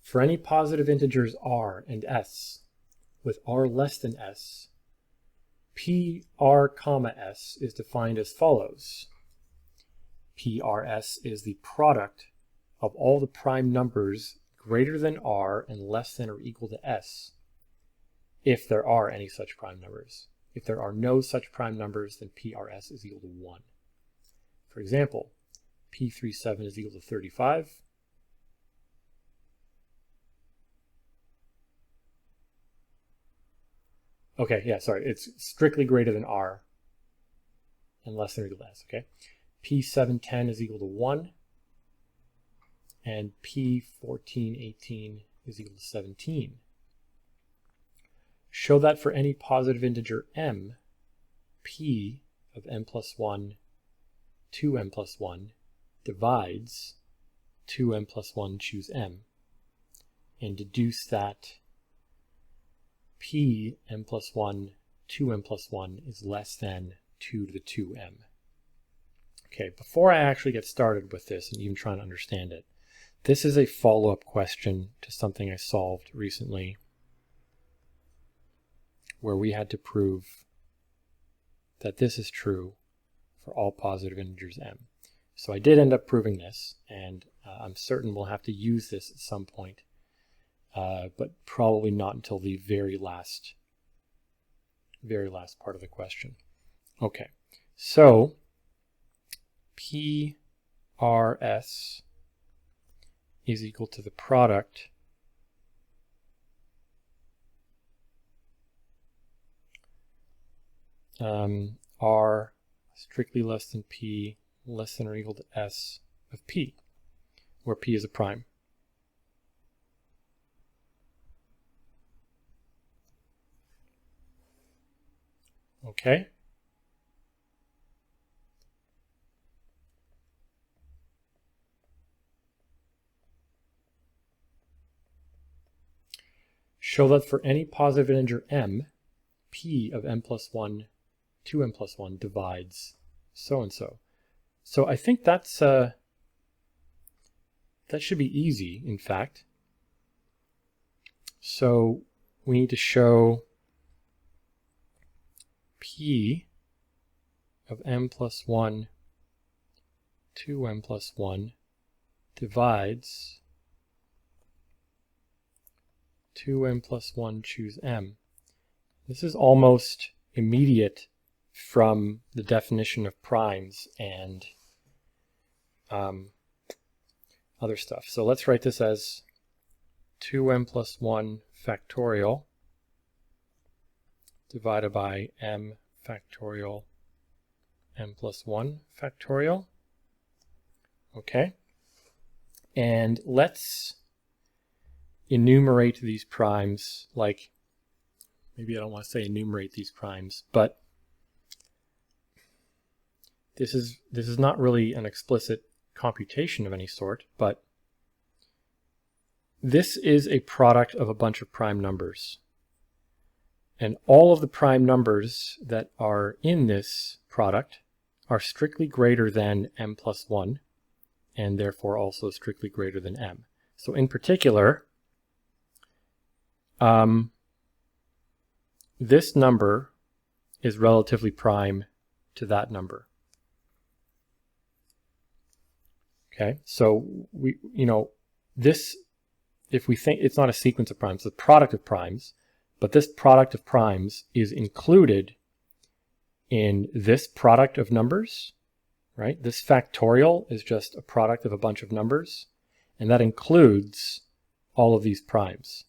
For any positive integers r and s, with r less than s, PR comma s is defined as follows. PRS is the product of all the prime numbers greater than r and less than or equal to s, if there are any such prime numbers. If there are no such prime numbers, then PRS is equal to 1. For example, P37 is equal to 35. Okay, yeah, sorry, it's strictly greater than r and less than or equal to s, okay? P710 is equal to 1, and P1418 is equal to 17. Show that for any positive integer m, p of m plus 1, 2m plus 1 divides 2m plus 1, choose m, and deduce that p m plus 1, 2m plus 1 is less than 2 to the 2m. Okay, before I actually get started with this and even trying to understand it, this is a follow-up question to something I solved recently where we had to prove that this is true for all positive integers m. So I did end up proving this, and I'm certain we'll have to use this at some point, but probably not until the very last part of the question. Okay, so PRS is equal to the product R strictly less than P less than or equal to S of P, where P is a prime. Okay. Show that for any positive integer m, P of m plus 1, 2m plus 1 divides so-and-so. So I think that's that should be easy, in fact. So we need to show P of m plus 1, 2m plus 1 divides 2m plus 1, choose m. This is almost immediate from the definition of primes and other stuff. So let's write this as 2m plus 1 factorial divided by m factorial m plus 1 factorial. Okay. And let's enumerate these primes, like, maybe I don't want to say enumerate these primes, but this is not really an explicit computation of any sort, but this is a product of a bunch of prime numbers. And all of the prime numbers that are in this product are strictly greater than m plus 1, and therefore also strictly greater than m. So in particular, this number is relatively prime to that number. Okay, so this, if we think it's not a sequence of primes, it's a product of primes, but this product of primes is included in this product of numbers, right? This factorial is just a product of a bunch of numbers, and that includes all of these primes.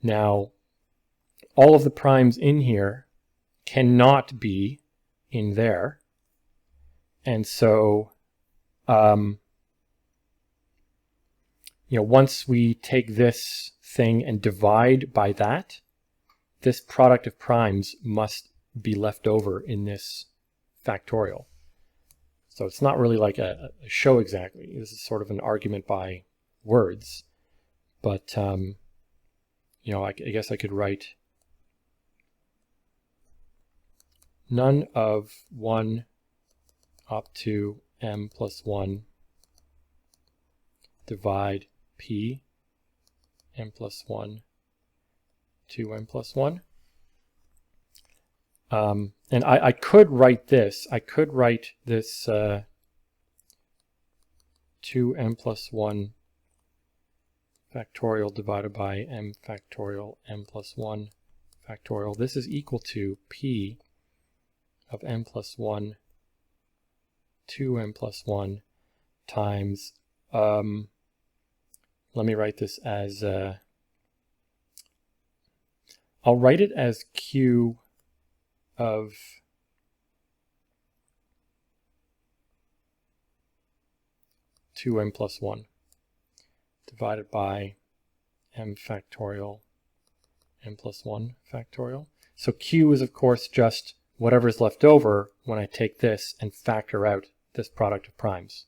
Now, all of the primes in here cannot be in there, and so once we take this thing and divide by that, this product of primes must be left over in this factorial. So it's not really like a show exactly. This is sort of an argument by words, but I guess I could write none of 1 up to m plus 1 divide P m plus 1, 2m plus 1. And I could write this. I could write this 2m plus 1 factorial divided by m factorial m plus 1 factorial. This is equal to p of m plus 1, 2m plus 1 times, let me write this as, I'll write it as q of two m plus 1 divided by m factorial m plus 1 factorial. So q is of course just whatever is left over when I take this and factor out this product of primes.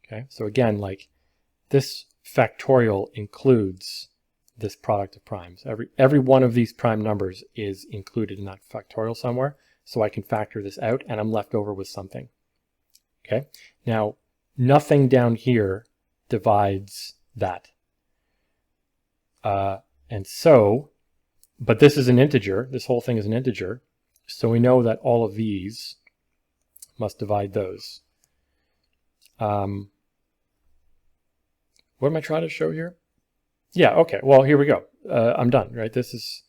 Okay, so again, like this factorial includes this product of primes. Every one of these prime numbers is included in that factorial somewhere, so I can factor this out and I'm left over with something. Okay, now nothing down here divides that. And so, but this is an integer, this whole thing is an integer, so we know that all of these must divide those. What am I trying to show here? Yeah, okay, well, here we go. I'm done, right? This is,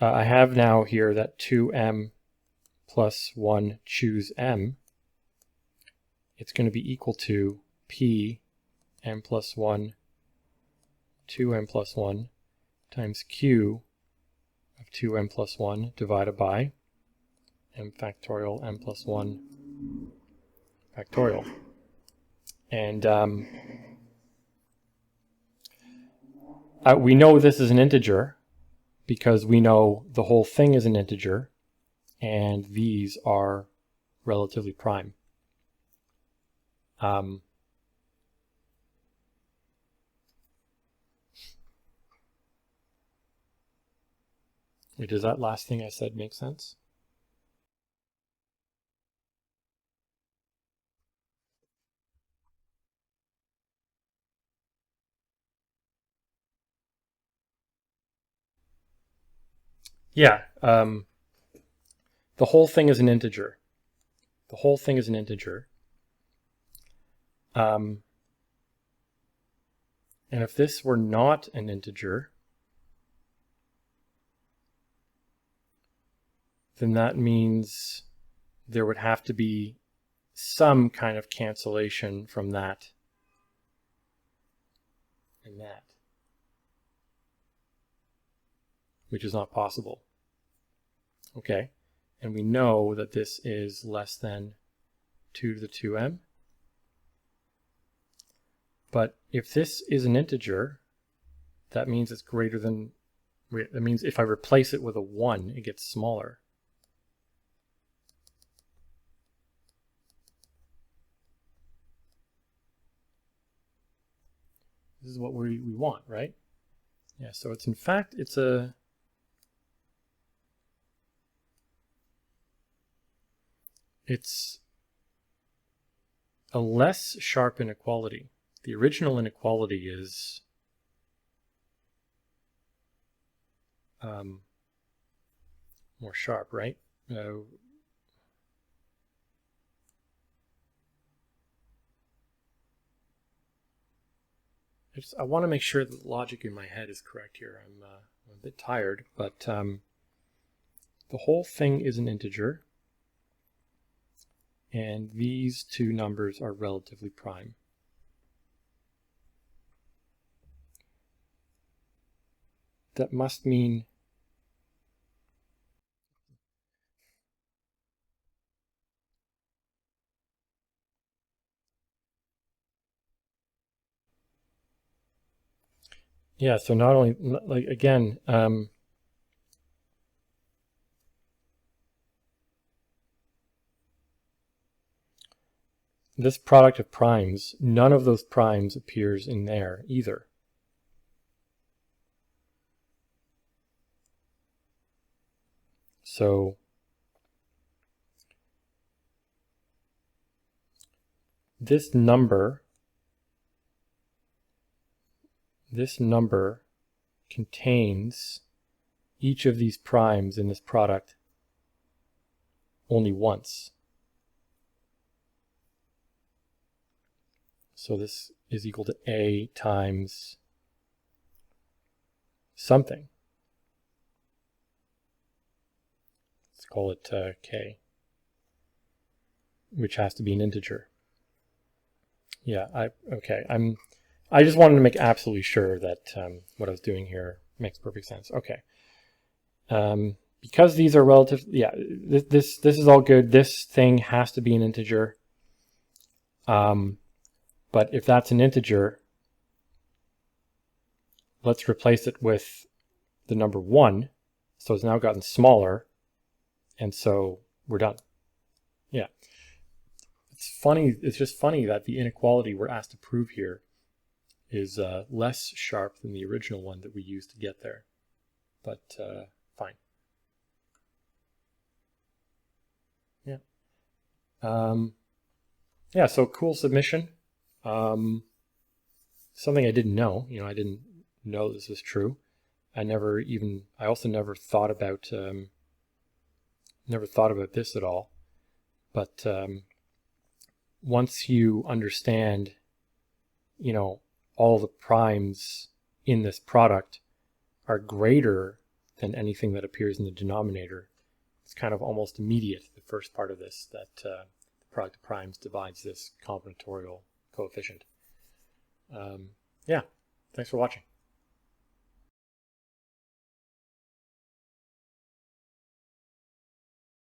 I have now here that 2m plus 1 choose m. It's going to be equal to p m plus 1, 2m plus 1 times q of 2m plus 1 divided by m factorial m plus 1 factorial. And we know this is an integer because we know the whole thing is an integer and these are relatively prime. Does that last thing I said make sense? Yeah, the whole thing is an integer. The whole thing is an integer. And if this were not an integer, then that means there would have to be some kind of cancellation from that and that, which is not possible. Okay, and we know that this is less than 2 to the 2m. But if this is an integer, that means it's greater than, that means if I replace it with a 1, it gets smaller. This is what we want, right? Yeah, so it's in fact, it's a less sharp inequality. The original inequality is more sharp, right? I want to make sure that the logic in my head is correct here. I'm a bit tired, but the whole thing is an integer, and these two numbers are relatively prime. That must mean yeah, so not only, like, again, this product of primes, none of those primes appears in there either. So this number, this number contains each of these primes in this product only once. So this is equal to A times something. Let's call it K, which has to be an integer. Yeah, I just wanted to make absolutely sure that what I was doing here makes perfect sense. Okay. Because these are relative, yeah, this is all good. This thing has to be an integer. But if that's an integer, let's replace it with the number 1. So it's now gotten smaller, and so we're done. Yeah. It's funny. It's just funny that the inequality we're asked to prove here is less sharp than the original one that we used to get there. But fine. Yeah. Yeah, so cool submission. Something I didn't know. I didn't know this was true. I also never thought about this at all. But once you understand, all the primes in this product are greater than anything that appears in the denominator, it's kind of almost immediate, the first part of this, that the product of primes divides this combinatorial coefficient. Yeah, thanks for watching.